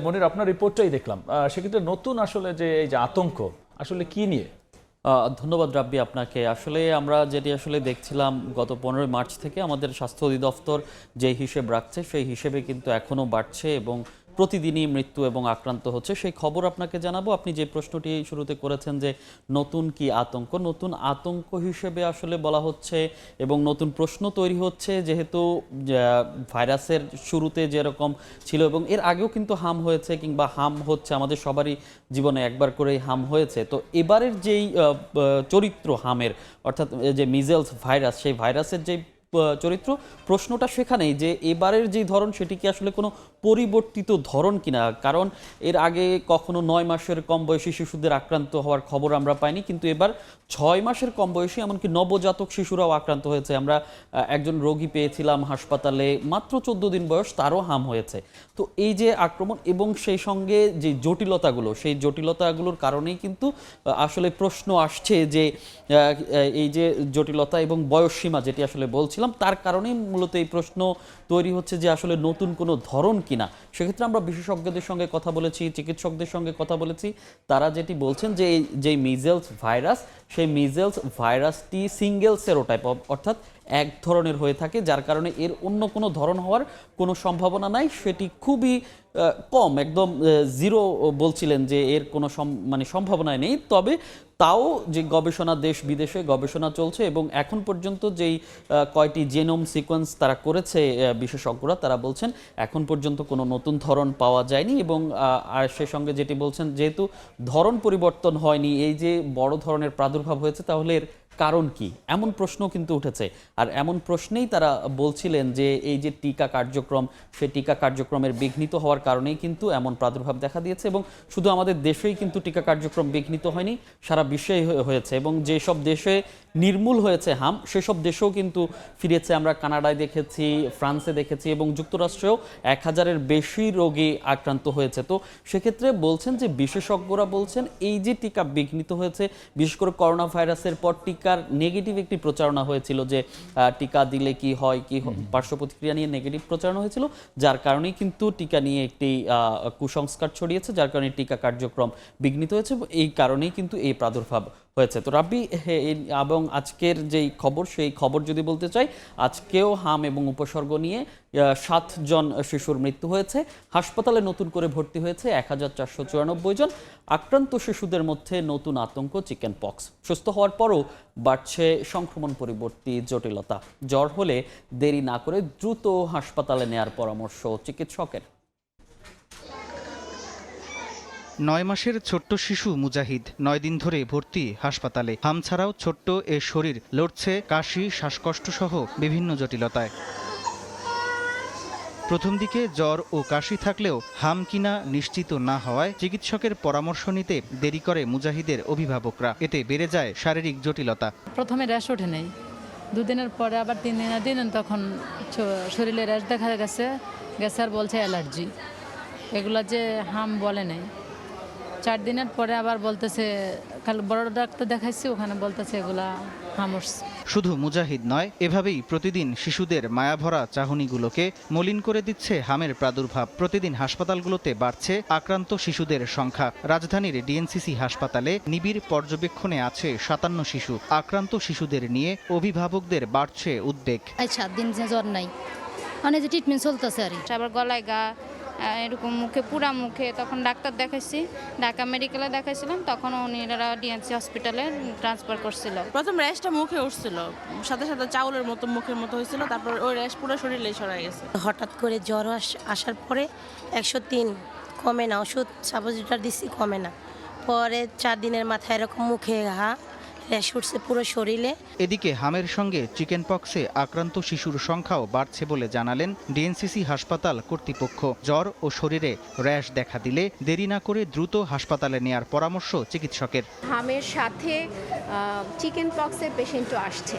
মনির, আপনার রিপোর্টটাই দেখলাম, সেক্ষেত্রে নতুন আসলে যে এই যে আতঙ্ক আসলে কি নিয়ে? ধন্যবাদ রাব্বি আপনাকে। আসলে আমরা যেটি আসলে দেখছিলাম গত 15 মার্চ থেকে আমাদের স্বাস্থ্য অধিদপ্তর যে হিসেব রাখছে সেই হিসেবে কিন্তু এখনও বাড়ছে এবং প্রতিদিনই মৃত্যু এবং আক্রান্ত হচ্ছে। সেই খবর আপনাকে জানাবো। আপনি যে প্রশ্নটি শুরুতে করেছেন যে নতুন কি আতঙ্ক, নতুন আতঙ্ক হিসেবে আসলে বলা হচ্ছে এবং নতুন প্রশ্ন তৈরি হচ্ছে, যেহেতু ভাইরাসের শুরুতে যেরকম ছিল এবং এর আগেও কিন্তু হাম হয়েছে কিংবা হাম হচ্ছে, আমাদের সবারই জীবনে একবার করেই হাম হয়েছে। তো এবারের যেই চরিত্র হামের, অর্থাৎ যে মিজেলস ভাইরাস, সেই ভাইরাসের যেই চরিত্র, প্রশ্নটা সেখানেই যে এবারের যে ধরন সেটি কি আসলে কোনো পরিবর্তিত ধরন কিনা। কারণ এর আগে কখনো 9 মাসের কম বয়সী শিশুদের আক্রান্ত হওয়ার খবর আমরা পাইনি, কিন্তু এবার 6 মাসের কম বয়সী এমনকি নবজাতক শিশুরাও আক্রান্ত হয়েছে। আমরা একজন রোগী পেয়েছিলাম হাসপাতালে, মাত্র 14 দিন বয়স, তারও হাম হয়েছে। তো এই যে আক্রমণ এবং সেই সঙ্গে যে জটিলতাগুলো, সেই জটিলতাগুলোর কারণেই কিন্তু আসলে প্রশ্ন আসছে যে এই যে জটিলতা এবং বয়সসীমা যেটি আসলে বলছিলাম, তার কারণেই মূলত এই প্রশ্ন তৈরি হচ্ছে যে আসলে নতুন কোনো ধরন কিনা। সেক্ষেত্রে আমরা বিশেষজ্ঞদের সঙ্গে কথা বলেছি, চিকিৎসকদের সঙ্গে কথা বলেছি। তারা যেটি বলছেন যে এই যে মিজেলস ভাইরাস, সেই মিজেলস ভাইরাসটি সিঙ্গেল সেরোটাইপ, অর্থাৎ এক ধরনের হয়ে থাকে, যার কারণে এর অন্য কোনো ধরন হওয়ার কোনো সম্ভাবনা নাই। সেটি খুবই কম, একদম জিরো বলছিলেন যে এর কোনো সম্ভাবনাই নেই। তবে তাও যে গবেষণা, দেশ বিদেশে গবেষণা চলছে এবং এখন পর্যন্ত যেই কয়টি জেনোম সিকোয়েন্স তারা করেছে বিশেষজ্ঞরা, তারা বলছেন এখন পর্যন্ত কোনো নতুন ধরন পাওয়া যায়নি। এবং আর সে সঙ্গে যেটি বলছেন, যেহেতু ধরন পরিবর্তন হয়নি, এই যে বড় ধরনের প্রাদুর্ভাব হয়েছে, তাহলে এর কারণ কি, এমন প্রশ্ন কিন্তু উঠেছে। আর এমন প্রশ্নেই তারা বলছিলেন যে এই যে টিকা কার্যক্রম, সেই টিকা কার্যক্রমের বিঘ্নিত হওয়ার কারণেই কিন্তু এমন প্রাদুর্ভাব দেখা দিয়েছে। এবং শুধু আমাদের দেশেই কিন্তু টিকা কার্যক্রম বিঘ্নিত হয়নি, সারা বিশ্বেই হয়েছে। এবং যেসব দেশে নির্মূল হয়েছে হাম, সেসব দেশেও কিন্তু ফিরেছে। আমরা কানাডায় দেখেছি, ফ্রান্সে দেখেছি এবং যুক্তরাষ্ট্রেও 1000-এর বেশি রোগী আক্রান্ত হয়েছে। তো সেক্ষেত্রে বলছেন যে বিশেষজ্ঞরা বলছেন এই যে টিকা বিঘ্নিত হয়েছে, বিশেষ করে করোনা ভাইরাসের পর টিকার নেগেটিভ একটি প্রচারণা হয়েছিল যে টিকা দিলে কি হয়, কি পার্শ্ব প্রতিক্রিয়া নিয়ে নেগেটিভ প্রচারণা হয়েছিল, যার কারণেই কিন্তু টিকা নিয়ে একটি কুসংস্কার ছড়িয়েছে, যার কারণে টিকা কার্যক্রম বিঘ্নিত হয়েছে। এই কারণেই কিন্তু এই প্রাদুর্ভাব হয়েছে। তো রাব্বি, এবং আজকের যেই খবর, সেই খবর যদি বলতে চাই, আজকেও হাম এবং উপসর্গ নিয়ে 7 জন শিশুর মৃত্যু হয়েছে। হাসপাতালে নতুন করে ভর্তি হয়েছে 1494 জন। আক্রান্ত শিশুদের মধ্যে নতুন আতঙ্ক চিকেন পক্স। সুস্থ হওয়ার পরও বাড়ছে সংক্রমণ পরিবর্তী জটিলতা। জ্বর হলে দেরি না করে দ্রুত হাসপাতালে নেয়ার পরামর্শ চিকিৎসকের। 9 মাসের ছোট্ট শিশু মুজাহিদ 9 দিন ধরে ভর্তি হাসপাতালে। হাম ছাড়াও ছোট্ট এ শরীর লড়ছে কাশি, শ্বাসকষ্ট সহ বিভিন্ন জটিলতায়। প্রথম দিকে জ্বর ও কাশি থাকলেও হাম কিনা নিশ্চিত না হওয়ায় চিকিৎসকের পরামর্শ নিতে দেরি করে মুজাহিদের অভিভাবকরা। এতে বেড়ে যায় শারীরিক জটিলতা। প্রথমে র্যাশ ওঠে নেই, 2 দিনের পরে আবার 3 দিন তখন শরীরে র্যাশ দেখা গেছে আর বলছে অ্যালার্জি। এগুলা যে হাম বলে নেই। 4 দিনের পরে আবার বলতেছে, কাল বড় ডাক্তার দেখাইছি, ওখানে বলতেছে এগুলা হামস। শুধু মুজাহিদ নয়, এভাবেই প্রতিদিন শিশুদের মায়াভরা চাহনিগুলোকে মলিন করে দিচ্ছে হামের প্রাদুর্ভাব। প্রতিদিন হাসপাতালগুলোতে বাড়ছে আক্রান্ত শিশুদের সংখ্যা। রাজধানীর ডিএনসিসি হাসপাতালে নিবিড় পর্যবেক্ষণে আছে 57 শিশু। আক্রান্ত শিশুদের নিয়ে অভিভাবকদের বাড়ছে উদ্বেগ। 7 দিন জ্বর নাই, মানে যে ট্রিটমেন্ট চলতেছে আর আবার গলায় ঘা, এরকম মুখে, পুরা মুখে। তখন ডাক্তার দেখাইছি, ঢাকা মেডিকেলে দেখাইছিলাম, তখন উনিরা ডিএনসি হসপিটালে ট্রান্সফার করছিল। প্রথম র্যাশটা মুখে উঠছিল, সাথে সাথে চাউলের মতো মুখের মতো হয়েছিল, তারপর ওই র্যাশ পুরো শরীরে ছড়াই গেছে। হঠাৎ করে জ্বর আসার পরে 103, কমে না, ওষুধ সাপোজিটর দিচ্ছি, কমে না। পরে 4 দিনের মাথায় এরকম মুখে ঘা, র্যাশ উঠছে পুরো শরীরে। এদিকে হামের সঙ্গে চিকেন পক্সে আক্রান্ত শিশুর সংখ্যাও বাড়ছে বলে জানালেন ডিএনসিসি হাসপাতাল কর্তৃপক্ষ। জ্বর ও শরীরে র্যাশ দেখা দিলে দেরি না করে দ্রুত হাসপাতালে নেয়ার পরামর্শ চিকিৎসকের। হামের সাথে চিকেন পক্সের পেশেন্টও আসছে,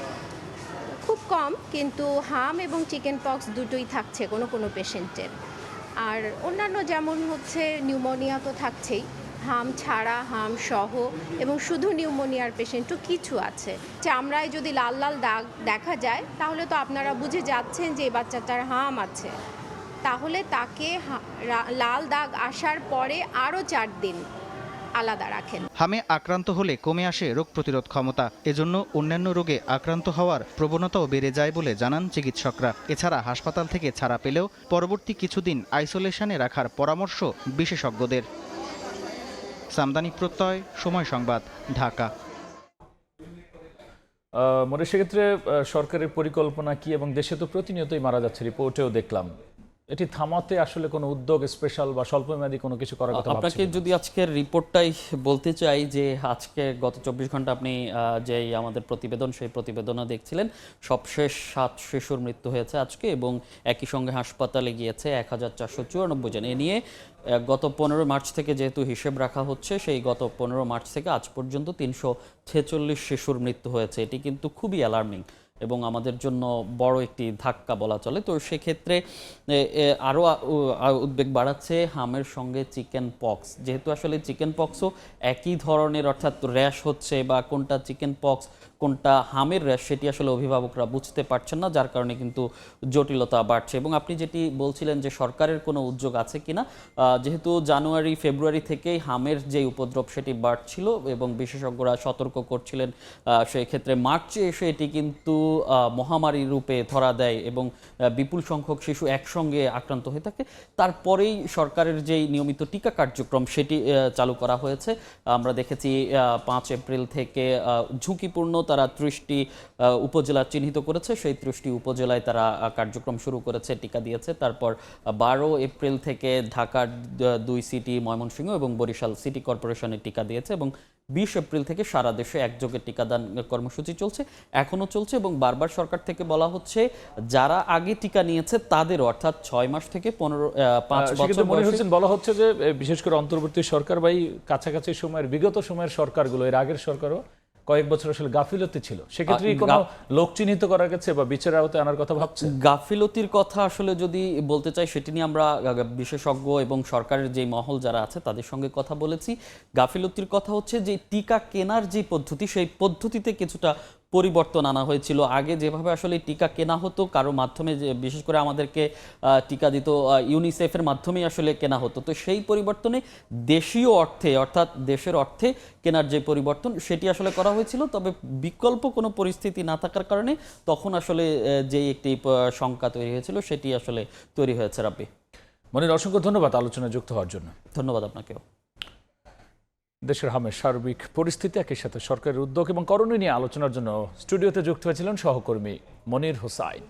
খুব কম, কিন্তু হাম এবং চিকেন পক্স দুটোই থাকছে কোনো পেশেন্টের। আর অন্যান্য যেমন হচ্ছে নিউমোনিয়া তো থাকছেই, হাম ছাড়া, হাম সহ এবং শুধু নিউমোনিয়ার পেশেন্টও কিছু আছে। চামড়ায় যদি লাল লাল দাগ দেখা যায়, তাহলে তো আপনারা বুঝে যাচ্ছেন যে এই বাচ্চাটার হাম আছে। তাহলে তাকে লাল দাগ আসার পরে আরও 4 দিন আলাদা রাখেন। হামে আক্রান্ত হলে কমে আসে রোগ প্রতিরোধ ক্ষমতা, এজন্য অন্যান্য রোগে আক্রান্ত হওয়ার প্রবণতাও বেড়ে যায় বলে জানান চিকিৎসকরা। এছাড়া হাসপাতাল থেকে ছাড়া পেলেও পরবর্তী কিছুদিন আইসোলেশনে রাখার পরামর্শ বিশেষজ্ঞদের। সামদানি প্রত্যয়, সময় সংবাদ, ঢাকা। মনে সেক্ষেত্রে সরকারের পরিকল্পনা কি, এবং দেশে তো প্রতিনিয়তই মারা যাচ্ছে, রিপোর্টেও দেখলাম, এটি থামাতে আসলে কোনো উদ্যোগ স্পেশাল বা স্বল্পমেয়াদী কোনো কিছু করার কথা আপনাকে যদি আজকের রিপোর্টটাই বলতে চাই যে আজকে গত 24 ঘন্টা আপনি যেই আমাদের প্রতিবেদন, সেই প্রতিবেদনে দেখছিলেন সবশেষ 7 শিশুর মৃত্যু হয়েছে আজকে, এবং একই সঙ্গে হাসপাতালে গিয়েছে 1494 জন। এ নিয়ে গত 15 মার্চ থেকে যেহেতু হিসেব রাখা হচ্ছে, সেই গত 15 মার্চ থেকে আজ পর্যন্ত 346 শিশুর মৃত্যু হয়েছে। এটি কিন্তু খুবই অ্যালার্মিং এবং আমাদের জন্য বড় একটি ধাক্কা বলা চলে। তো সেক্ষেত্রে আরও উদ্বেগ বাড়াচ্ছে হামের সঙ্গে চিকেন পক্স, যেহেতু আসলে চিকেন পক্সও একই ধরনের, অর্থাৎ র্যাশ হচ্ছে, বা কোনটা চিকেন পক্স কোনটা হামের র্যাশ সেটি আসলে অভিভাবকরা বুঝতে পারছেন না, যার কারণে কিন্তু জটিলতা বাড়ছে। এবং আপনি যেটি বলছিলেন যে সরকারের কোনো উদ্যোগ আছে কিনা, যেহেতু জানুয়ারি ফেব্রুয়ারি থেকেই হামের যে উপদ্রব সেটি বাড়ছিল এবং বিশেষজ্ঞরা সতর্ক করছিলেন, সেই ক্ষেত্রে মার্চে এসে এটি কিন্তু মহামারী রূপে ধরা দেয় এবং বিপুল সংখ্যক শিশু একসঙ্গে আক্রান্ত হয়ে থাকে। তারপরেই সরকারের যেই নিয়মিত টিকা কার্যক্রম সেটি চালু করা হয়েছে। আমরা দেখেছি 5 এপ্রিল থেকে ঝুঁকিপূর্ণ তারা 30টি উপজেলা চিহ্নিত করেছে, সেই 30টি উপজেলায় তারা কার্যক্রম শুরু করেছে, টিকা দিয়েছে। তারপর 12 এপ্রিল থেকে ঢাকার 2 সিটি, ময়মনসিংহ এবং বরিশাল সিটি কর্পোরেশনের টিকা দিয়েছে, এবং 20 এপ্রিল থেকে সারা দেশে একযোগে টিকাদান কর্মসূচি চলছে, এখনও চলছে। এবং বারবার সরকার থেকে বলা হচ্ছে যারা আগে টিকা নিয়েছে তাদেরও, অর্থাৎ 6 মাস থেকে 5 বছর বয়সী, বলা হচ্ছে যে বিশেষ করে অন্তর্বর্তী সরকার বা কাছাকাছি সময়ের বিগত সময়ের সরকারগুলো, এর আগের সরকারও কয়েক বছর আসলে গাফিলতি ছিল, সেক্ষেত্রে কোনো লোক চিহ্নিত করা গেছে বা বিচারের আওতায় আনার কথা ভাবছে? গাফিলতির কথা আসলে যদি বলতে চাই, সেটি নিয়ে আমরা বিশেষজ্ঞ এবং সরকারের যে মহল যারা আছে তাদের সঙ্গে কথা বলেছি। গাফিলতির কথা হচ্ছে যে টিকা কেনার যে পদ্ধতি, সেই পদ্ধতিতে কিছুটা পরিবর্তন আনা হয়েছিল। আগে যেভাবে আসলে টিকা কেনা হতো কারো মাধ্যমে, যে বিশেষ করে আমাদেরকে টিকা দিত ইউনিসেফের মাধ্যমেই আসলে কেনা হতো, তো সেই পরিবর্তনে দেশীয় অর্থে, অর্থাৎ দেশের অর্থে কেনার যে পরিবর্তন সেটি আসলে করা হয়েছিল। তবে বিকল্প কোনো পরিস্থিতি না থাকার কারণে তখন আসলে যেই একটি শঙ্কা তৈরি হয়েছিল সেটি আসলে তৈরি হয়েছে। রাব্বি, মনির, অসংখ্য ধন্যবাদ আলোচনায় যুক্ত হওয়ার জন্য। ধন্যবাদ আপনাকেও। দেশের হামের সার্বিক পরিস্থিতি, একই সাথে সরকারের উদ্যোগ এবং করণীয় নিয়ে আলোচনার জন্য স্টুডিওতে যুক্ত হয়েছিলেন সহকর্মী মনির হোসাইন।